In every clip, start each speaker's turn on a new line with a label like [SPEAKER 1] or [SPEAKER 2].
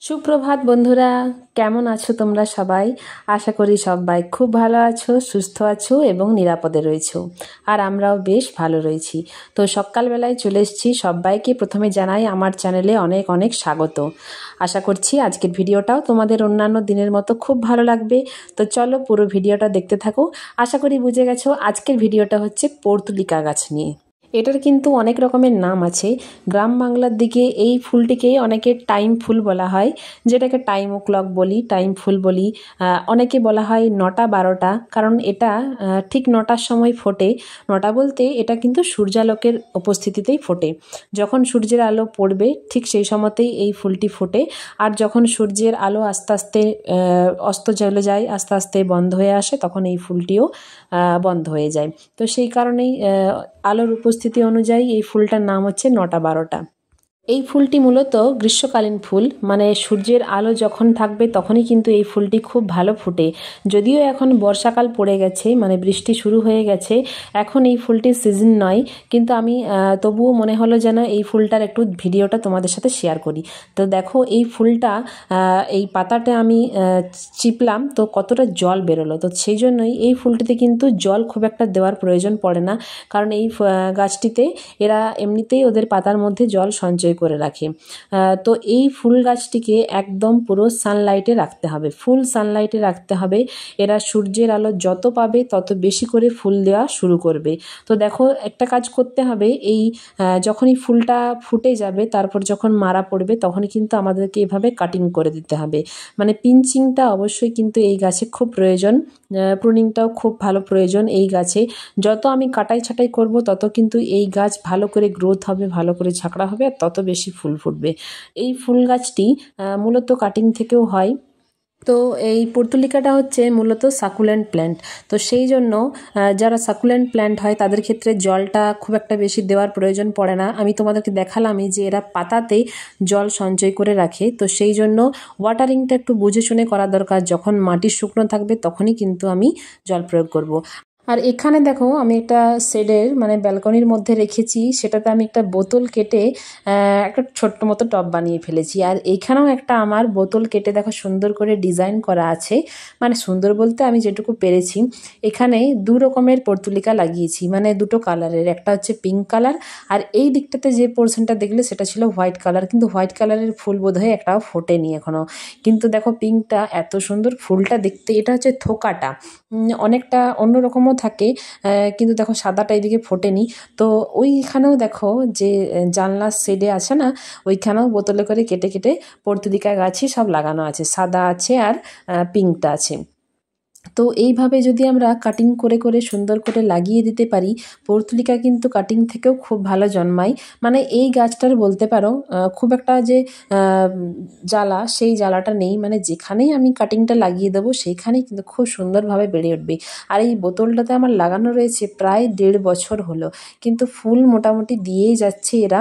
[SPEAKER 1] সুপ্রভাত বন্ধুরা, কেমন আছো তোমরা সবাই? আশা করি সবাই খুব ভালো আছো, সুস্থ আছো এবং নিরাপদে রয়েছো। আর আমরাও বেশ ভালো রয়েছি। তো সকালবেলায় চলে এসেছি। সবাইকে প্রথমে জানাই আমার চ্যানেলে অনেক অনেক স্বাগত। আশা করছি আজকের ভিডিওটাও তোমাদের অন্যান্য দিনের মতো খুব ভালো লাগবে। তো চলো পুরো ভিডিওটা দেখতে থাকো। আশা করি বুঝে গেছো আজকের ভিডিওটা হচ্ছে পর্তুলিকা গাছ নিয়ে। এটার কিন্তু অনেক রকমের নাম আছে। গ্রাম বাংলার দিকে এই ফুলটিকেই অনেকে টাইম ফুল বলা হয়, যেটাকে টাইম ও ক্লক বলি, টাইম ফুল বলি। অনেকে বলা হয় 9টা 12টা, কারণ এটা ঠিক 9টার সময় ফোটে। 9টা বলতে এটা কিন্তু সূর্যালোকের উপস্থিতিতেই ফোটে। যখন সূর্যের আলো পড়বে ঠিক সেই সময়তেই এই ফুলটি ফোটে। আর যখন সূর্যের আলো আস্তে আস্তে অস্ত চলে যায়, আস্তে আস্তে বন্ধ হয়ে আসে, তখন এই ফুলটিও বন্ধ হয়ে যায়। তো সেই কারণেই আলোর উপস্থিতি অনুযায়ী এই ফুলটার নাম হচ্ছে 9টা 12টা। এই ফুলটি মূলত গ্রীষ্মকালীন ফুল, মানে সূর্যের আলো যখন থাকবে তখনই কিন্তু এই ফুলটি খুব ভালো ফোটে। যদিও এখন বর্ষাকাল পড়ে গেছে, মানে বৃষ্টি শুরু হয়ে গেছে, এখন এই ফুলটির সিজন নয়, কিন্তু আমি তবুও মনে হলো যেন এই ফুলটার একটু ভিডিওটা তোমাদের সাথে শেয়ার করি। তো দেখো এই ফুলটা, এই পাতাটা আমি চিপলাম তো কতটা জল বেরোলো। তো সেই জন্যই এই ফুলটিতে কিন্তু জল খুব একটা দেওয়ার প্রয়োজন পড়ে না, কারণ এই গাছটিতে এরা এমনিতেই ওদের পাতার মধ্যে জল সঞ্চয় করে রাখে। তো এই ফুল গাছটিকে একদম পুরো সানলাইটে রাখতে হবে, ফুল সানলাইটে রাখতে হবে। এরা সূর্যের আলো যত পাবে তত বেশি করে ফুল দেওয়া শুরু করবে। তো দেখো একটা কাজ করতে হবে, এই যখনই ফুলটা ফুটে যাবে তারপর যখন মারা পড়বে তখনই কিন্তু আমাদেরকে এভাবে কাটিং করে দিতে হবে। মানে পিঞ্চিংটা অবশ্যই কিন্তু এই গাছে খুব প্রয়োজন, প্রুনিংটাও খুব ভালো প্রয়োজন এই গাছে। যত আমি কাটাই ছাঁটাই করব তত কিন্তু এই গাছ ভালো করে গ্রোথ হবে, ভালো করে ঝাঁকড়া হবে, আর তত বেশি ফুল ফুটবে। এই ফুল গাছটি মূলত কাটিং থেকেও হয়। তো এই পর্তুলিকাটা হচ্ছে মূলত সাকুলেন্ট প্ল্যান্ট। তো সেই জন্য যারা সাকুলেন্ট প্ল্যান্ট হয় তাদের ক্ষেত্রে জলটা খুব একটা বেশি দেওয়ার প্রয়োজন পড়ে না। আমি তোমাদেরকে দেখালামই যে এরা পাতাতে জল সঞ্চয় করে রাখে। তো সেই জন্য ওয়াটারিংটা একটু বুঝে শুনে করা দরকার। যখন মাটি শুকনো থাকবে তখনই কিন্তু আমি জল প্রয়োগ করব। আর এখানে দেখো আমি একটা শেডের মানে ব্যালকনির মধ্যে রেখেছি, সেটাতে আমি একটা বোতল কেটে একটা ছোট্ট মতো টব বানিয়ে ফেলেছি। আর এইখানেও একটা আমার বোতল কেটে দেখো সুন্দর করে ডিজাইন করা আছে, মানে সুন্দর বলতে আমি যেটুকু পেরেছি। এখানে দু রকমের পর্তুলিকা লাগিয়েছি, মানে দুটো কালারের, একটা হচ্ছে পিঙ্ক কালার, আর এই দিকটাতে যে পোর্শনটা দেখলে সেটা ছিল হোয়াইট কালার, কিন্তু হোয়াইট কালারের ফুল বোধহয় একটাও ফোটেনি এখনও। কিন্তু দেখো পিঙ্কটা এত সুন্দর ফুলটা দেখতে, এটা হচ্ছে থোকাটা অনেকটা অন্যরকমও থাকে, কিন্তু দেখো সাদাটা এদিকে ফোটেনি। তো ওইখানেও দেখো যে জানলার শেডে আছে না, ওইখানেও বোতলে করে কেটে কেটে পর্তুলিকা গাছই সব লাগানো আছে, সাদা আছে আর পিঙ্কটা আছে। তো এইভাবে যদি আমরা কাটিং করে করে সুন্দর করে লাগিয়ে দিতে পারি, পর্তুলিকা কিন্তু কাটিং থেকেও খুব ভালো জন্মায়। মানে এই গাছটার বলতে পারো খুব একটা যে জ্বালা, সেই জ্বালাটা নেই, মানে যেখানেই আমি কাটিংটা লাগিয়ে দেবো সেইখানেই কিন্তু খুব সুন্দরভাবে বেড়ে উঠবে। আর এই বোতলটাতে আমার লাগানো রয়েছে প্রায় 1.5 বছর হলো, কিন্তু ফুল মোটামুটি দিয়েই যাচ্ছে এরা।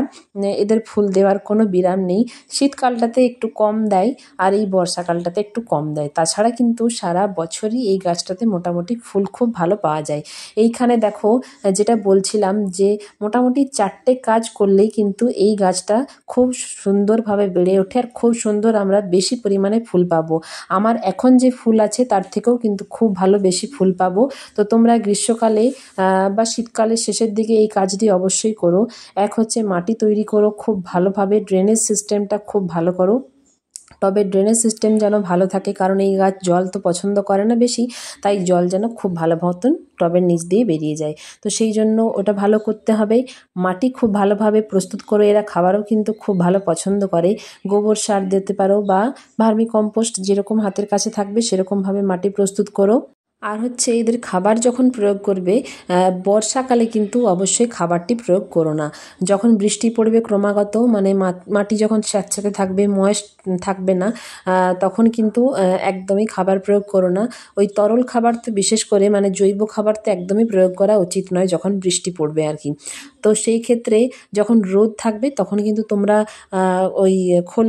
[SPEAKER 1] এদের ফুল দেওয়ার কোনো বিরাম নেই। শীতকালটাতে একটু কম দেয় আর এই বর্ষাকালটাতে একটু কম দেয়, তাছাড়া কিন্তু সারা বছরই এই গাছটাতে মোটামুটি ফুল খুব ভালো পাওয়া যায়। এইখানে দেখো যেটা বলছিলাম যে মোটামুটি 4টে কাজ করলেই কিন্তু এই গাছটা খুব সুন্দরভাবে বেড়ে ওঠে আর খুব সুন্দর আমরা বেশি পরিমাণে ফুল পাবো। আমার এখন যে ফুল আছে তার থেকেও কিন্তু খুব ভালো বেশি ফুল পাবো। তো তোমরা গ্রীষ্মকালে বা শীতকালের শেষের দিকে এই কাজটি অবশ্যই করো। এক হচ্ছে মাটি তৈরি করো খুব ভালোভাবে, ড্রেনেজ সিস্টেমটা খুব ভালো করো। তবে ড্রেনেজ সিস্টেম যেন ভালো থাকে, কারণ এই গাছ জল তো পছন্দ করে না বেশি, তাই জল যেন খুব ভালো মতন টবের নিচ দিয়ে বেরিয়ে যায়। তো সেই জন্য ওটা ভালো করতে হবে। মাটি খুব ভালোভাবে প্রস্তুত করে, এরা খাবারও কিন্তু খুব ভালো পছন্দ করে। গোবর সার দিতে পারো বা ভার্মি কম্পোস্ট, যেরকম হাতের কাছে থাকবে সেরকমভাবে মাটি প্রস্তুত করো। আর হচ্ছে এদের খাবার যখন প্রয়োগ করবে, বর্ষাকালে কিন্তু অবশ্যই খাবারটি প্রয়োগ করো না। যখন বৃষ্টি পড়বে ক্রমাগত, মানে মাটি যখন স্যাঁতস্যাঁতে থাকবে, ময়েস্ট থাকবে না, তখন কিন্তু একদমই খাবার প্রয়োগ করো না। ওই তরল খাবার তো বিশেষ করে, মানে জৈব খাবার তো একদমই প্রয়োগ করা উচিত নয় যখন বৃষ্টি পড়বে আর কি। তো তো সেই ক্ষেত্রে যখন রোদ থাকবে তখন কিন্তু তোমরা ওই খোল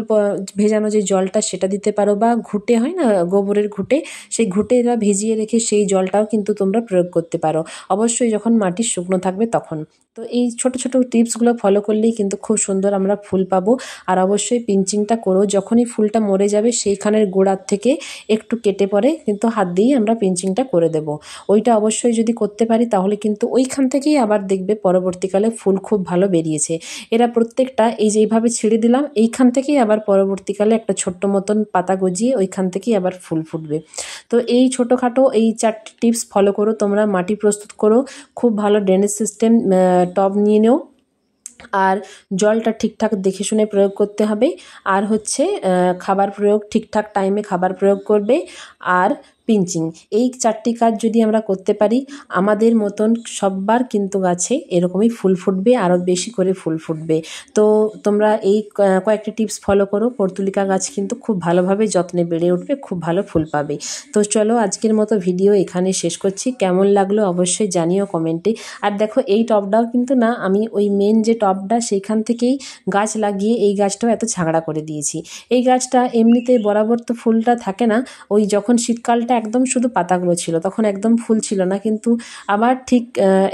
[SPEAKER 1] ভেজানো যে জলটা সেটা দিতে পারো, বা ঘুঁটে হয় না গোবরের ঘুঁটে, সেই ঘুঁটেটা ভিজিয়ে রেখে সেই জলটাও কিন্তু তোমরা প্রয়োগ করতে পারো, অবশ্যই যখন মাটি শুকনো থাকবে তখন। তো এই ছোট ছোট টিপসগুলো ফলো করলেই কিন্তু খুব সুন্দর আমরা ফুল পাবো। আর অবশ্যই পিঞ্চিংটা করো, যখনই ফুলটা মরে যাবে সেইখানের গোড়ার থেকে একটু কেটে পরে কিন্তু হাত দিয়েই আমরা পিঞ্চিংটা করে দেব। ওইটা অবশ্যই যদি করতে পারি তাহলে কিন্তু ওইখান থেকেই আবার দেখবে পরবর্তীকালে ফুল খুব ভালো বেরিয়েছে। এরা প্রত্যেকটা এই যে এইভাবে ছেড়ে দিলাম, এইখান থেকেই আবার পরবর্তীকালে একটা ছোট্ট মতন পাতা গজিয়ে ওইখান থেকেই আবার ফুল ফুটবে। তো এই ছোটোখাটো এই 4টি টিপস ফলো করো তোমরা। মাটি প্রস্তুত করো, খুব ভালো ড্রেনেজ সিস্টেম টব নিয়ে নেও, আর জলটা ঠিকঠাক দেখে শুনে প্রয়োগ করতে হবে। আর হচ্ছে খাবার প্রয়োগ, ঠিকঠাক টাইমে খাবার প্রয়োগ করবে, আর পিঞ্চিং। এই 4টি কাজ যদি আমরা করতে পারি, আমাদের মতন সব্বার কিন্তু গাছে এরকমই ফুল ফুটবে, আরও বেশি করে ফুল ফুটবে। তো তোমরা এই কয়েকটি টিপস ফলো করো, পর্তুলিকা গাছ কিন্তু খুব ভালোভাবে যত্নে বেড়ে উঠবে, খুব ভালো ফুল পাবে। তো চলো আজকের মতো ভিডিও এখানে শেষ করছি। কেমন লাগলো অবশ্যই জানিও কমেন্টে। আর দেখো এই টবটাও কিন্তু না, আমি ওই মেন যে টবটা সেইখান থেকেই গাছ লাগিয়ে এই গাছটাও এত ছাগড়া করে দিয়েছি। এই গাছটা এমনিতে বরাবর তো ফুলটা থাকে না, ওই যখন শীতকালটা একদম শুধু পাতাগুলো ছিল তখন একদম ফুল ছিল না, কিন্তু আবার ঠিক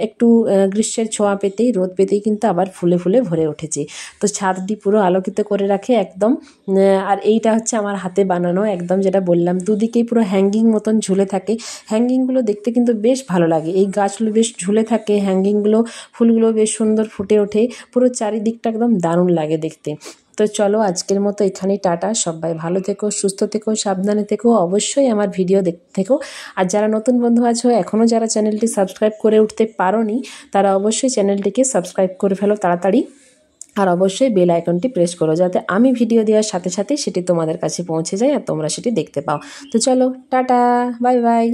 [SPEAKER 1] একটু গ্রীষ্মের ছোঁয়া পেতেই, রোদ পেতেই কিন্তু আবার ফুলে ফুলে ভরে উঠেছে। তো ছাদটি পুরো আলোকিত করে রাখে একদম। আর এইটা হচ্ছে আমার হাতে বানানো, একদম যেটা বললাম দুদিকেই পুরো হ্যাঙ্গিং মতন ঝুলে থাকে। হ্যাঙ্গিংগুলো দেখতে কিন্তু বেশ ভালো লাগে, এই গাছগুলো বেশ ঝুলে থাকে, হ্যাঙ্গিংগুলো ফুলগুলো বেশ সুন্দর ফুটে ওঠে, পুরো চারিদিকটা একদম দারুণ লাগে দেখতে। তো চলো আজকের মতো এখানেই টাটা। সবাই ভালো থেকো, সুস্থ থেকো, সাবধানে থেকো, অবশ্যই আমার ভিডিও দেখতে থেকো। আর যারা নতুন বন্ধু আছো, এখনও যারা চ্যানেলটি সাবস্ক্রাইব করে উঠতে পারোনি, তারা অবশ্যই চ্যানেলটিকে সাবস্ক্রাইব করে ফেলো তাড়াতাড়ি। আর অবশ্যই বেল আইকনটি প্রেস করো, যাতে আমি ভিডিও দেওয়ার সাথে সাথে সেটি তোমাদের কাছে পৌঁছে যায় আর তোমরা সেটি দেখতে পাও। তো চলো টাটা, বাই বাই।